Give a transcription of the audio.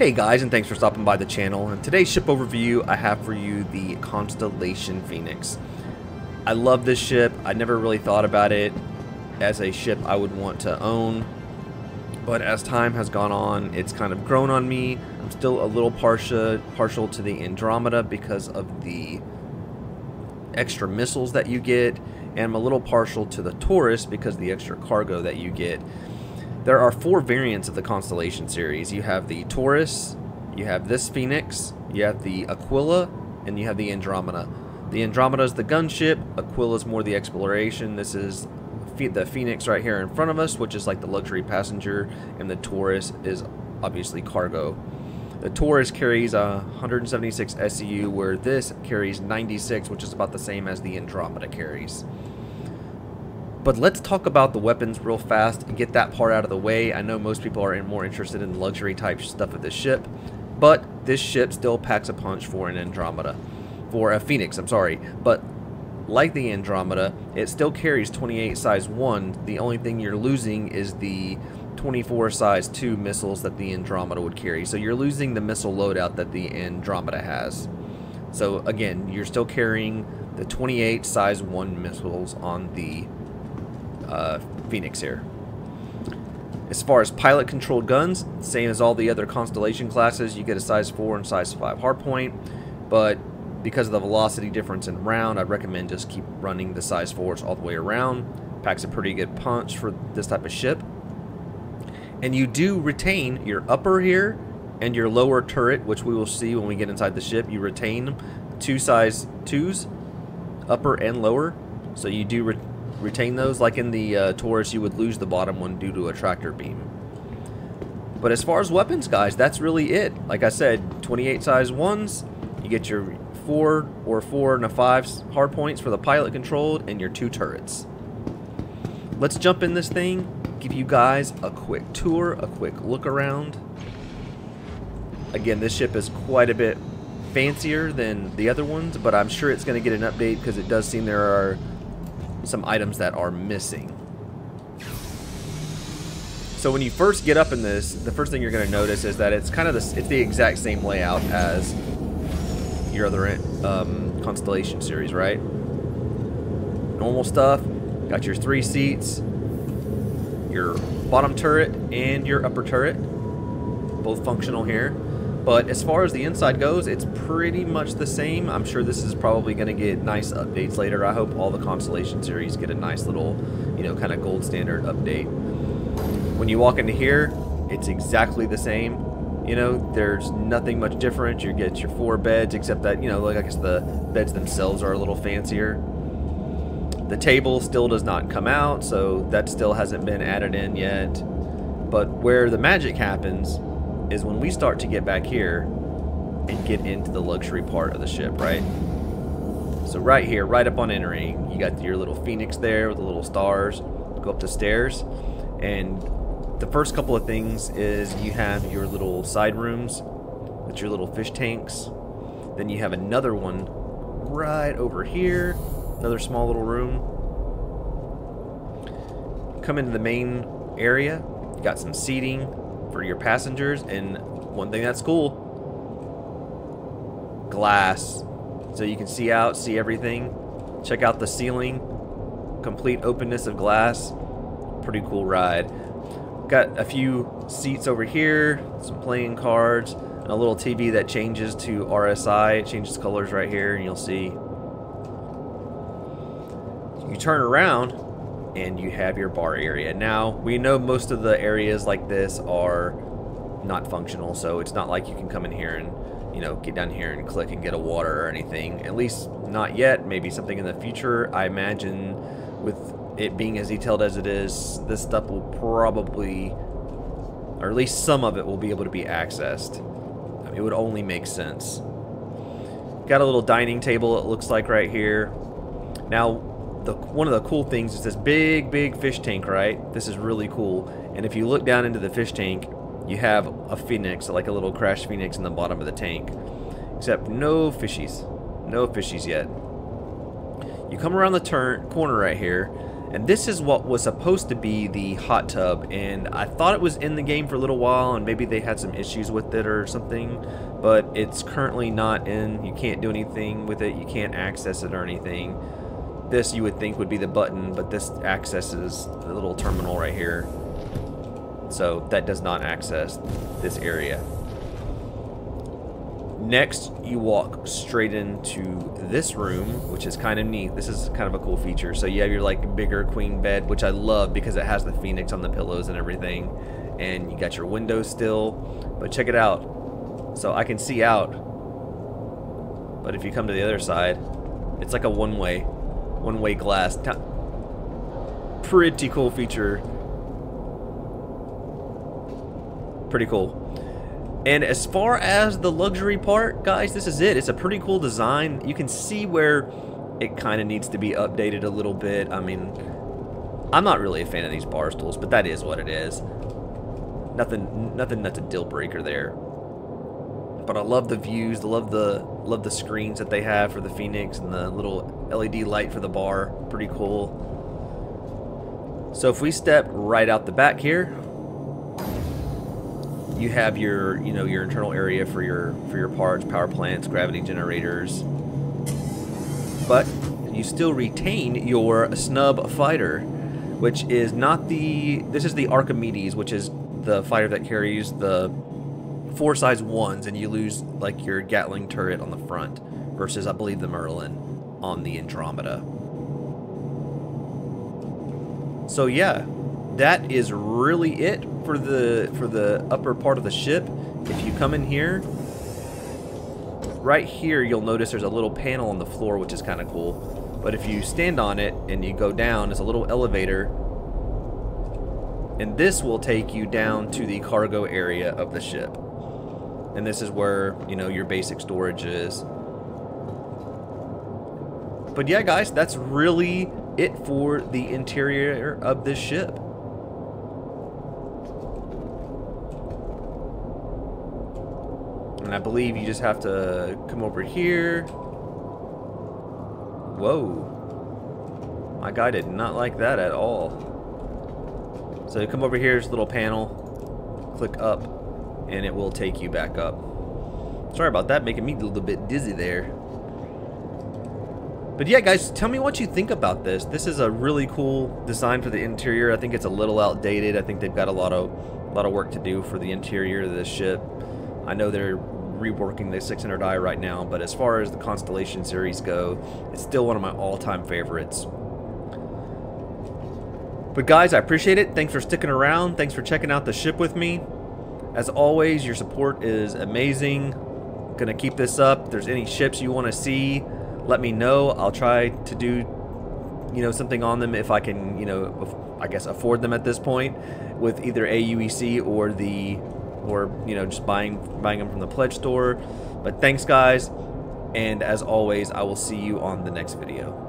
Hey guys, and thanks for stopping by the channel. In today's ship overview, I have for you the Constellation Phoenix. I love this ship. I never really thought about it as a ship I would want to own, but as time has gone on, it's kind of grown on me. I'm still a little partial to the Andromeda because of the extra missiles that you get, and I'm a little partial to the Taurus because of the extra cargo that you get. There are 4 variants of the Constellation series. You have the Taurus, you have this Phoenix, you have the Aquila, and you have the Andromeda. The Andromeda is the gunship, Aquila is more the exploration. This is the Phoenix right here in front of us, which is like the luxury passenger, and the Taurus is obviously cargo. The Taurus carries 176 SCU, where this carries 96, which is about the same as the Andromeda carries. But let's talk about the weapons real fast and get that part out of the way. I know most people are more interested in the luxury type stuff of this ship, but this ship still packs a punch for an Andromeda. For a Phoenix, I'm sorry. But like the Andromeda, it still carries 28 size 1. The only thing you're losing is the 24 size 2 missiles that the Andromeda would carry. So you're losing the missile loadout that the Andromeda has. So again, you're still carrying the 28 size 1 missiles on the Phoenix here. As far as pilot controlled guns, same as all the other Constellation classes, you get a size 4 and size 5 hardpoint, but because of the velocity difference in round, I'd recommend just keep running the size 4s all the way around. Packs a pretty good punch for this type of ship. And you do retain your upper here and your lower turret, which we will see when we get inside the ship. You retain 2 size 2s, upper and lower, so you do retain those. Like in the Taurus, you would lose the bottom one due to a tractor beam. But as far as weapons, guys, that's really it. Like I said, 28 size 1s, you get your 4 or 4 and a 5 hard points for the pilot controlled, and your 2 turrets. Let's jump in this thing, give you guys a quick tour, a quick look around. Again, this ship is quite a bit fancier than the other ones, but I'm sure it's going to get an update because it does seem there are some items that are missing. So when you first get up in this, the first thing you're going to notice is that it's kind of it's the exact same layout as your other Constellation series, right? Normal stuff. Got your 3 seats, your bottom turret and your upper turret, both functional here. But as far as the inside goes, it's pretty much the same. I'm sure this is probably going to get nice updates later. I hope all the Constellation series get a nice little, you know, kind of gold standard update. When you walk into here, it's exactly the same. You know, there's nothing much different. You get your 4 beds, except that, you know, like I guess the beds themselves are a little fancier. The table still does not come out, so that still hasn't been added in yet. But where the magic happens is when we start to get back here and get into the luxury part of the ship, right? So right here, right up on entering, you got your little Phoenix there with the little stars. Go up the stairs, and the first couple of things is you have your little side rooms with your little fish tanks. Then you have another one right over here, another small little room. Come into the main area, you got some seating for your passengers, and one thing that's cool, glass, so you can see out, see everything. Check out the ceiling, complete openness of glass. Pretty cool ride. Got a few seats over here, some playing cards, and a little TV that changes to RSI. It changes colors right here, and you'll see. You turn around and you have your bar area. Now, we know most of the areas like this are not functional, so it's not like you can come in here and, you know, get down here and click and get a water or anything. At least not yet. Maybe something in the future. I imagine with it being as detailed as it is, this stuff will probably, or at least some of it will be able to be accessed. I mean, it would only make sense. Got a little dining table, it looks like, right here. Now, one of the cool things is this big fish tank, right? This is really cool. And if you look down into the fish tank, you have a Phoenix, like a little crash Phoenix in the bottom of the tank. Except no fishies. No fishies yet. You come around the corner right here, And this is what was supposed to be the hot tub, and I thought it was in the game for a little while, and maybe they had some issues with it or something, but it's currently not in. You can't do anything with it. You can't access it or anything. This you would think would be the button, but this accesses the little terminal right here. So that does not access this area. Next, you walk straight into this room, which is kind of neat. This is kind of a cool feature. So you have your like bigger queen bed, which I love because it has the Phoenix on the pillows and everything. And you got your windows still, but check it out. So I can see out, but if you come to the other side, it's like a one-way glass. Pretty cool feature. Pretty cool. And as far as the luxury part, guys, this is it. It's a pretty cool design. You can see where it kind of needs to be updated a little bit. I mean, I'm not really a fan of these bar stools, but that is what it is. Nothing that's a deal breaker there. But I love the views. I love the screens that they have for the Phoenix and the little LED light for the bar. Pretty cool. So if we step right out the back here, you have your, your internal area for your parts, power plants, gravity generators. But you still retain your snub fighter, which is not this is the Archimedes, which is the fighter that carries the 4 size 1s, and you lose like your Gatling turret on the front, versus I believe the Merlin on the Andromeda. So yeah, that is really it for the upper part of the ship. If you come in here, right here, you'll notice there's a little panel on the floor, which is kind of cool. But if you stand on it and you go down, there's a little elevator, and this will take you down to the cargo area of the ship. And this is where, your basic storage is. But yeah, guys, that's really it for the interior of this ship. And I believe you just have to come over here. Whoa. My guy did not like that at all. So you come over here, there's a little panel. Click up, and it will take you back up. Sorry about that, making me a little bit dizzy there. But yeah, guys, tell me what you think about this. This is a really cool design for the interior. I think it's a little outdated. I think they've got a lot of work to do for the interior of this ship. I know they're reworking the 600i right now, but as far as the Constellation series go, it's still one of my all-time favorites. But guys, I appreciate it. Thanks for sticking around. Thanks for checking out the ship with me. As always, your support is amazing. Gonna keep this up. If there's any ships you want to see, let me know. I'll try to do, something on them if I can, I guess afford them at this point, with either AUEC or just buying them from the pledge store. But thanks, guys, and as always, I will see you on the next video.